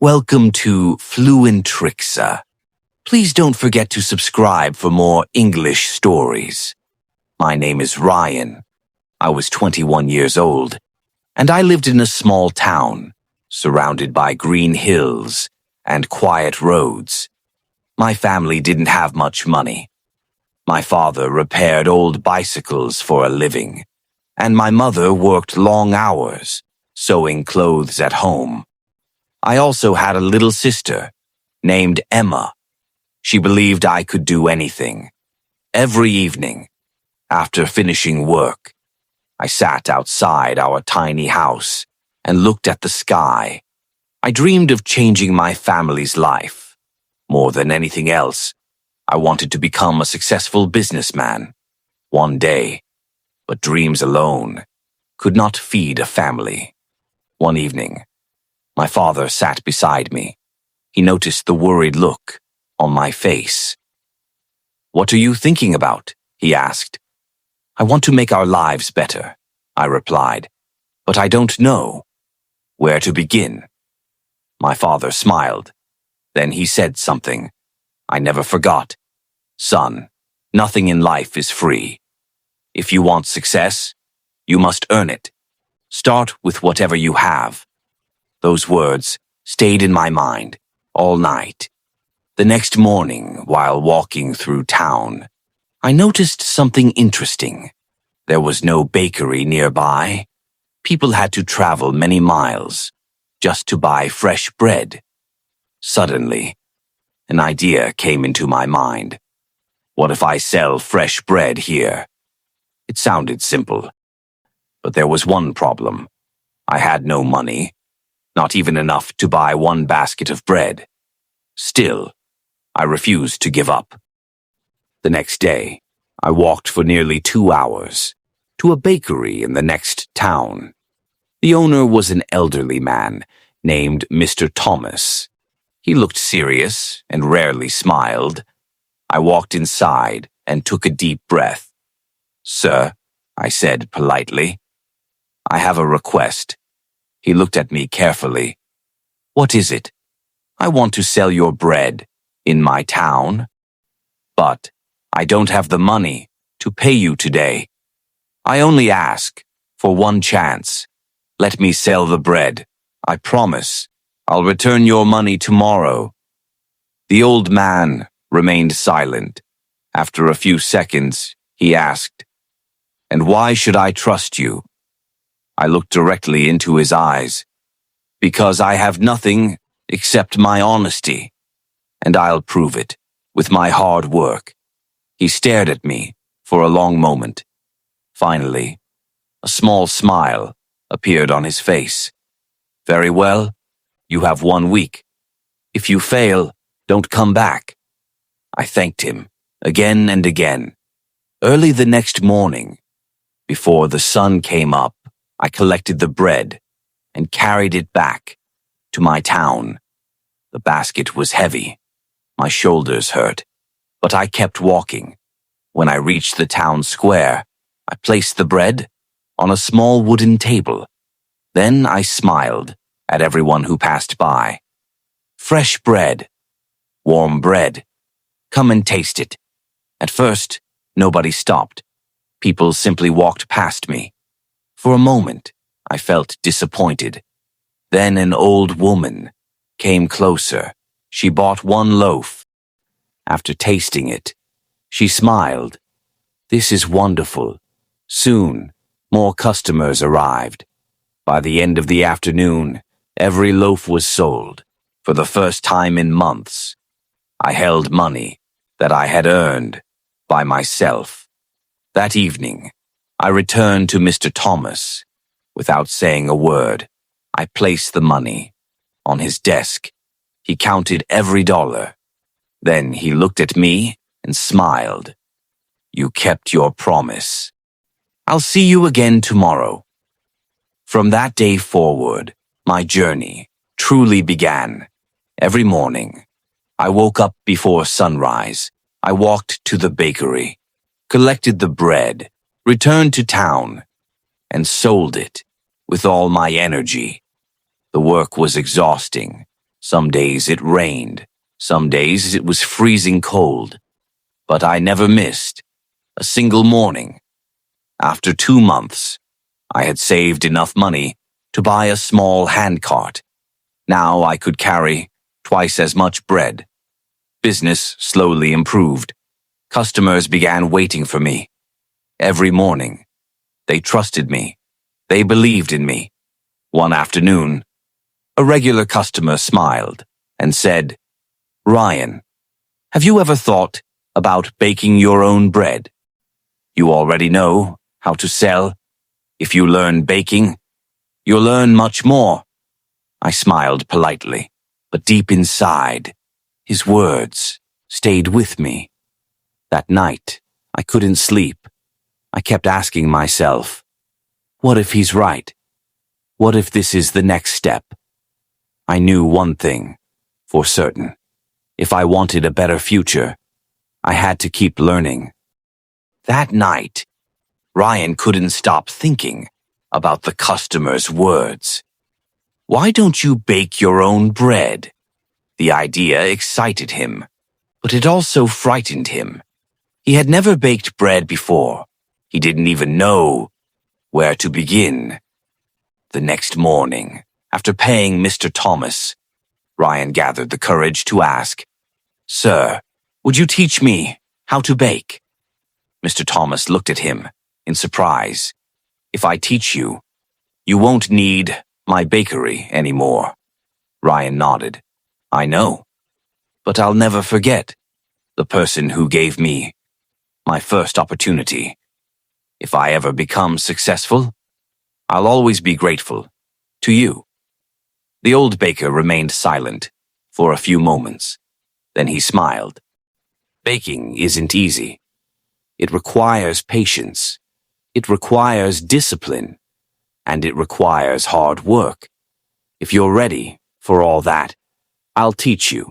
Welcome to Fluentrixa. Please don't forget to subscribe for more English stories. My name is Ryan. I was 21 years old, and I lived in a small town, surrounded by green hills and quiet roads. My family didn't have much money. My father repaired old bicycles for a living, and my mother worked long hours, sewing clothes at home. I also had a little sister named Emma. She believed I could do anything. Every evening, after finishing work, I sat outside our tiny house and looked at the sky. I dreamed of changing my family's life. More than anything else, I wanted to become a successful businessman one day, but dreams alone could not feed a family. One evening, my father sat beside me. He noticed the worried look on my face. "What are you thinking about?" he asked. "I want to make our lives better," I replied, "but I don't know where to begin." My father smiled. Then he said something I never forgot. "Son, nothing in life is free. If you want success, you must earn it. Start with whatever you have." Those words stayed in my mind all night. The next morning, while walking through town, I noticed something interesting. There was no bakery nearby. People had to travel many miles just to buy fresh bread. Suddenly, an idea came into my mind. What if I sell fresh bread here? It sounded simple, but there was one problem. I had no money, not even enough to buy one basket of bread. Still, I refused to give up. The next day, I walked for nearly 2 hours to a bakery in the next town. The owner was an elderly man named Mr. Thomas. He looked serious and rarely smiled. I walked inside and took a deep breath. "Sir," I said politely, "I have a request." He looked at me carefully. "What is it?" "I want to sell your bread in my town, but I don't have the money to pay you today. I only ask for one chance. Let me sell the bread. I promise I'll return your money tomorrow." The old man remained silent. After a few seconds, he asked, "And why should I trust you?" I looked directly into his eyes. "Because I have nothing except my honesty, and I'll prove it with my hard work." He stared at me for a long moment. Finally, a small smile appeared on his face. "Very well, you have 1 week. If you fail, don't come back." I thanked him again and again. Early the next morning, before the sun came up, I collected the bread and carried it back to my town. The basket was heavy. My shoulders hurt, but I kept walking. When I reached the town square, I placed the bread on a small wooden table. Then I smiled at everyone who passed by. "Fresh bread, warm bread. Come and taste it." At first, nobody stopped. People simply walked past me. For a moment, I felt disappointed. Then an old woman came closer. She bought 1 loaf. After tasting it, she smiled. "This is wonderful." Soon, more customers arrived. By the end of the afternoon, every loaf was sold. For the first time in months, I held money that I had earned by myself. That evening, I returned to Mr. Thomas. Without saying a word, I placed the money on his desk. He counted every dollar. Then he looked at me and smiled. "You kept your promise. I'll see you again tomorrow." From that day forward, my journey truly began. Every morning, I woke up before sunrise. I walked to the bakery, collected the bread, returned to town, and sold it with all my energy. The work was exhausting. Some days it rained. Some days it was freezing cold. But I never missed a single morning. After 2 months, I had saved enough money to buy a small handcart. Now I could carry twice as much bread. Business slowly improved. Customers began waiting for me. Every morning, they trusted me. They believed in me. One afternoon, a regular customer smiled and said, "Ryan, have you ever thought about baking your own bread? You already know how to sell. If you learn baking, you'll learn much more." I smiled politely, but deep inside, his words stayed with me. That night, I couldn't sleep. I kept asking myself, what if he's right? What if this is the next step? I knew one thing for certain. If I wanted a better future, I had to keep learning. That night, Ryan couldn't stop thinking about the customer's words. "Why don't you bake your own bread?" The idea excited him, but it also frightened him. He had never baked bread before. He didn't even know where to begin. The next morning, after paying Mr. Thomas, Ryan gathered the courage to ask, "Sir, would you teach me how to bake?" Mr. Thomas looked at him in surprise. "If I teach you, you won't need my bakery anymore." Ryan nodded. "I know, but I'll never forget the person who gave me my first opportunity. If I ever become successful, I'll always be grateful to you." The old baker remained silent for a few moments. Then he smiled. "Baking isn't easy. It requires patience. It requires discipline. And it requires hard work. If you're ready for all that, I'll teach you."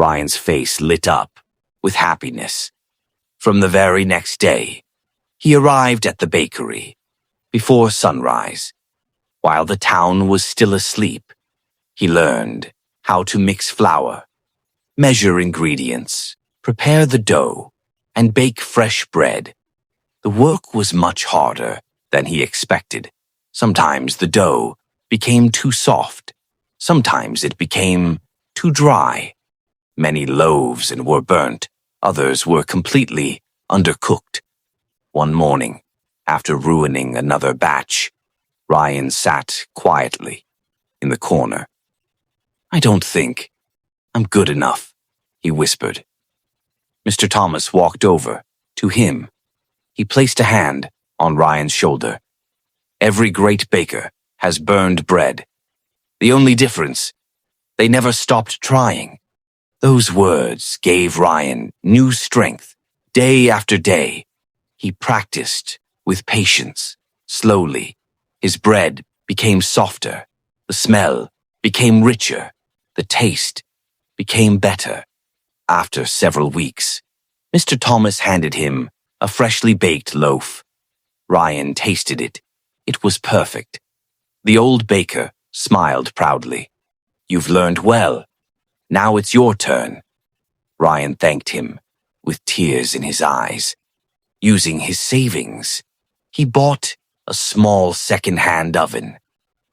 Ryan's face lit up with happiness. From the very next day, he arrived at the bakery before sunrise. While the town was still asleep, he learned how to mix flour, measure ingredients, prepare the dough, and bake fresh bread. The work was much harder than he expected. Sometimes the dough became too soft. Sometimes it became too dry. Many loaves were burnt. Others were completely undercooked. One morning, after ruining another batch, Ryan sat quietly in the corner. "I don't think I'm good enough," he whispered. Mr. Thomas walked over to him. He placed a hand on Ryan's shoulder. "Every great baker has burned bread. The only difference, they never stopped trying." Those words gave Ryan new strength. Day after day, he practiced with patience. Slowly, his bread became softer. The smell became richer. The taste became better. After several weeks, Mr. Thomas handed him a freshly baked loaf. Ryan tasted it. It was perfect. The old baker smiled proudly. "You've learned well. Now it's your turn." Ryan thanked him with tears in his eyes. Using his savings, he bought a small second-hand oven.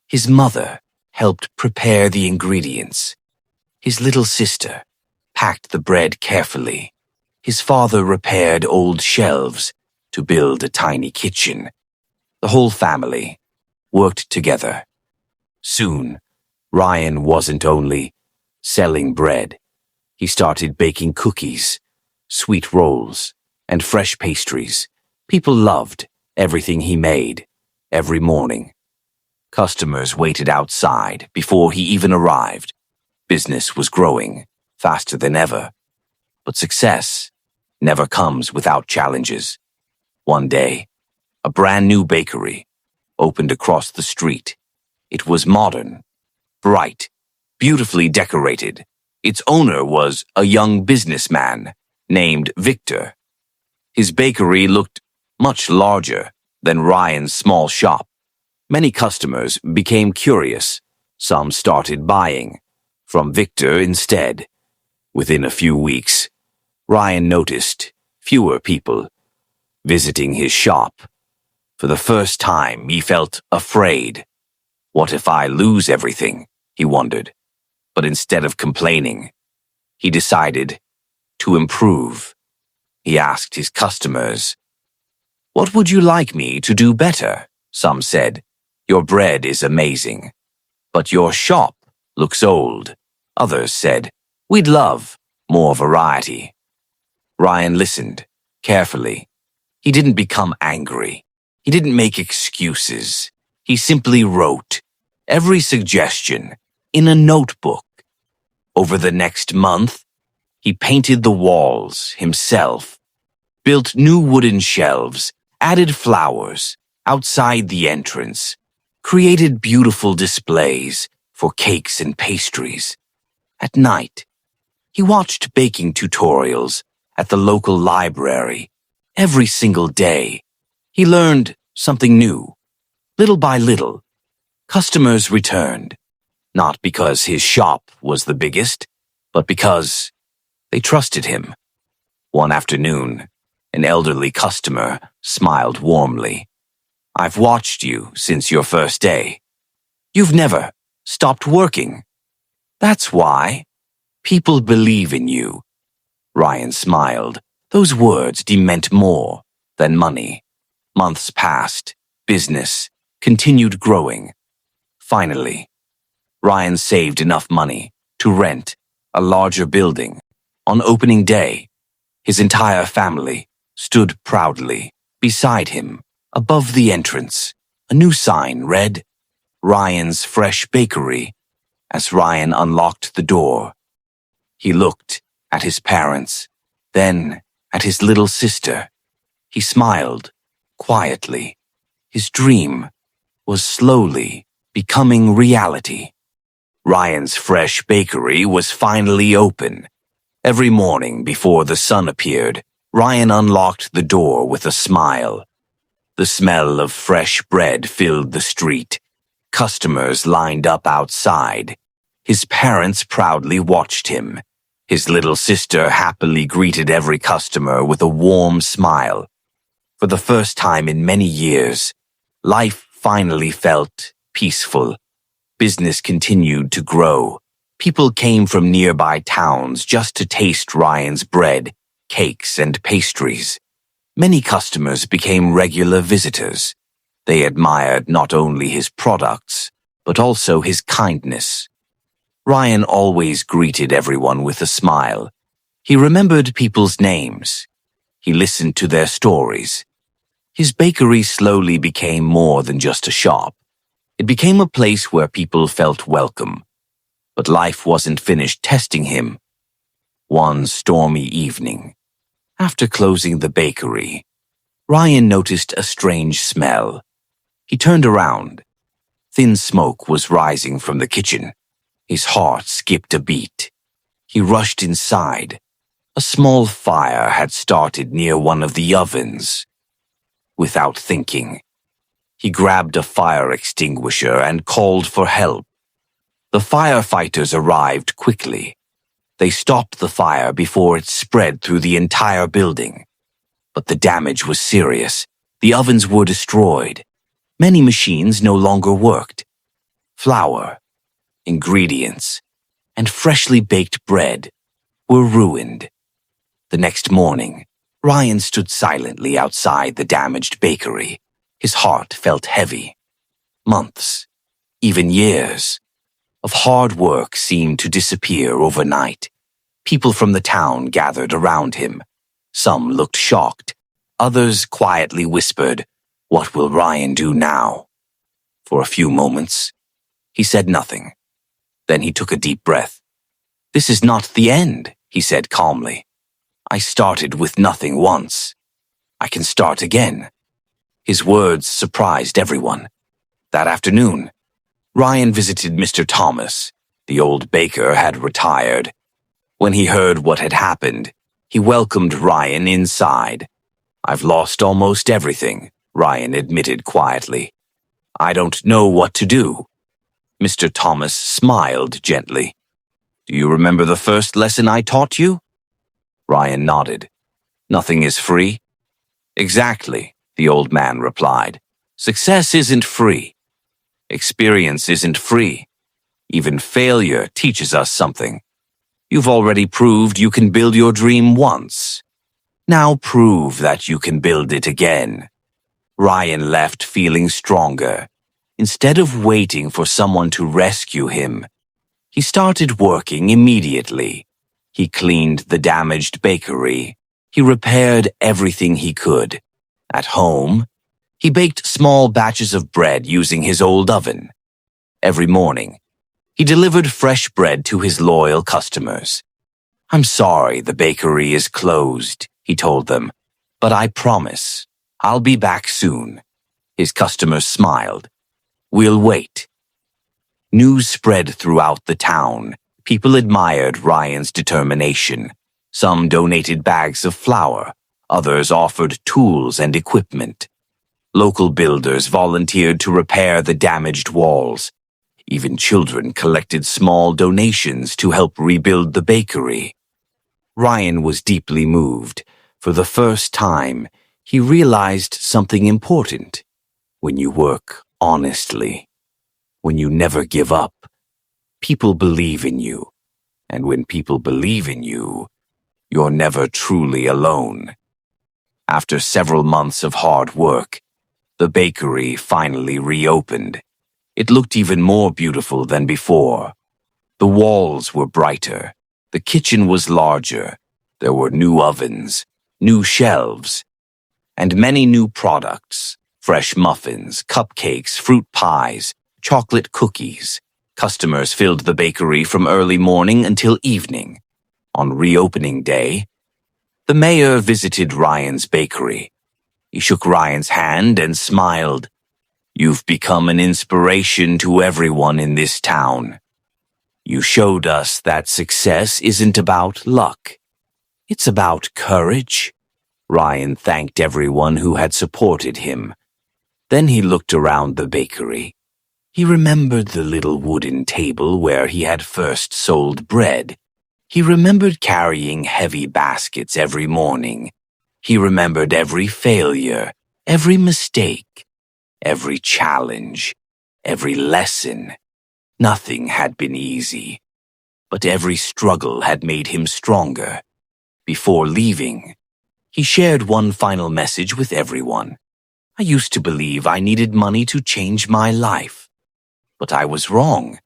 His mother helped prepare the ingredients. His little sister packed the bread carefully. His father repaired old shelves to build a tiny kitchen. The whole family worked together. Soon, Ryan wasn't only selling bread. He started baking cookies, sweet rolls, and fresh pastries. People loved everything he made every morning. Customers waited outside before he even arrived. Business was growing faster than ever. But success never comes without challenges. One day, a brand new bakery opened across the street. It was modern, bright, beautifully decorated. Its owner was a young businessman named Victor. His bakery looked much larger than Ryan's small shop. Many customers became curious. Some started buying from Victor instead. Within a few weeks, Ryan noticed fewer people visiting his shop. For the first time, he felt afraid. What if I lose everything? He wondered. But instead of complaining, he decided to improve. He asked his customers, "What would you like me to do better?" Some said, "Your bread is amazing, but your shop looks old." Others said, "We'd love more variety." Ryan listened carefully. He didn't become angry. He didn't make excuses. He simply wrote every suggestion in a notebook. Over the next month, he painted the walls himself, built new wooden shelves, added flowers outside the entrance, created beautiful displays for cakes and pastries. At night, he watched baking tutorials at the local library. Every single day, he learned something new. Little by little, customers returned, not because his shop was the biggest, but because they trusted him. One afternoon, an elderly customer smiled warmly. "I've watched you since your first day. You've never stopped working. That's why people believe in you." Ryan smiled. Those words meant more than money. Months passed. Business continued growing. Finally, Ryan saved enough money to rent a larger building. On opening day, his entire family stood proudly beside him above the entrance. A new sign read, "Ryan's Fresh Bakery." As Ryan unlocked the door, he looked at his parents, then at his little sister. He smiled quietly. His dream was slowly becoming reality. Ryan's Fresh Bakery was finally open. Every morning before the sun appeared, Ryan unlocked the door with a smile. The smell of fresh bread filled the street. Customers lined up outside. His parents proudly watched him. His little sister happily greeted every customer with a warm smile. For the first time in many years, life finally felt peaceful. Business continued to grow. People came from nearby towns just to taste Ryan's bread, cakes, and pastries. Many customers became regular visitors. They admired not only his products, but also his kindness. Ryan always greeted everyone with a smile. He remembered people's names. He listened to their stories. His bakery slowly became more than just a shop. It became a place where people felt welcome. But life wasn't finished testing him. One stormy evening, after closing the bakery, Ryan noticed a strange smell. He turned around. Thin smoke was rising from the kitchen. His heart skipped a beat. He rushed inside. A small fire had started near one of the ovens. Without thinking, he grabbed a fire extinguisher and called for help. The firefighters arrived quickly. They stopped the fire before it spread through the entire building. But the damage was serious. The ovens were destroyed. Many machines no longer worked. Flour, ingredients, and freshly baked bread were ruined. The next morning, Ryan stood silently outside the damaged bakery. His heart felt heavy. Months, even years, of hard work seemed to disappear overnight. People from the town gathered around him. Some looked shocked. Others quietly whispered, "What will Ryan do now?" For a few moments, he said nothing. Then he took a deep breath. "This is not the end," he said calmly. "I started with nothing once. I can start again." His words surprised everyone. That afternoon, Ryan visited Mr. Thomas. The old baker had retired. When he heard what had happened, he welcomed Ryan inside. "I've lost almost everything," Ryan admitted quietly. "I don't know what to do." Mr. Thomas smiled gently. Do you remember the first lesson I taught you? Ryan nodded. Nothing is free? Exactly, the old man replied. Success isn't free. Experience isn't free. Even failure teaches us something. You've already proved you can build your dream once. Now prove that you can build it again. Ryan left feeling stronger. Instead of waiting for someone to rescue him, he started working immediately. He cleaned the damaged bakery. He repaired everything he could. At home, he baked small batches of bread using his old oven. Every morning, he delivered fresh bread to his loyal customers. I'm sorry the bakery is closed, he told them, but I promise I'll be back soon. His customers smiled. We'll wait. News spread throughout the town. People admired Ryan's determination. Some donated bags of flour. Others offered tools and equipment. Local builders volunteered to repair the damaged walls. Even children collected small donations to help rebuild the bakery. Ryan was deeply moved. For the first time, he realized something important. When you work honestly, when you never give up, people believe in you. And when people believe in you, you're never truly alone. After several months of hard work, the bakery finally reopened. It looked even more beautiful than before. The walls were brighter. The kitchen was larger. There were new ovens, new shelves, and many new products. Fresh muffins, cupcakes, fruit pies, chocolate cookies. Customers filled the bakery from early morning until evening. On reopening day, the mayor visited Ryan's bakery. He shook Ryan's hand and smiled. You've become an inspiration to everyone in this town. You showed us that success isn't about luck. It's about courage. Ryan thanked everyone who had supported him. Then he looked around the bakery. He remembered the little wooden table where he had first sold bread. He remembered carrying heavy baskets every morning. He remembered every failure, every mistake, every challenge, every lesson. Nothing had been easy, but every struggle had made him stronger. Before leaving, he shared one final message with everyone. I used to believe I needed money to change my life, but I was wrong.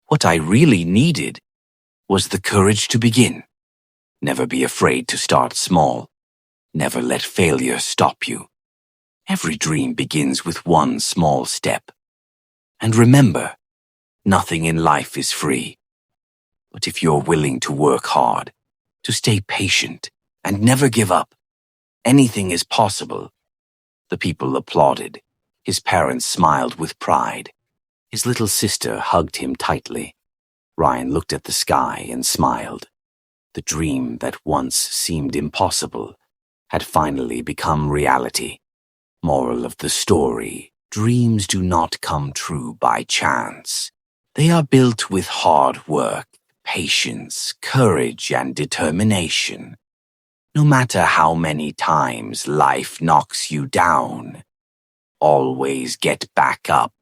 What I really needed was the courage to begin. Never be afraid to start small. Never let failure stop you. Every dream begins with one small step. And remember, nothing in life is free. But if you're willing to work hard, to stay patient, and never give up, anything is possible. The people applauded. His parents smiled with pride. His little sister hugged him tightly. Ryan looked at the sky and smiled. The dream that once seemed impossible had finally become reality. Moral of the story: dreams do not come true by chance. They are built with hard work, patience, courage, and determination. No matter how many times life knocks you down, always get back up,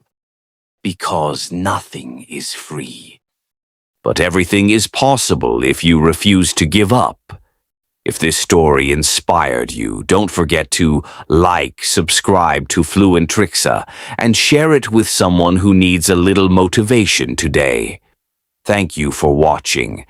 because nothing is free. But everything is possible if you refuse to give up. If this story inspired you, don't forget to like, subscribe to Fluentrixa, and share it with someone who needs a little motivation today. Thank you for watching.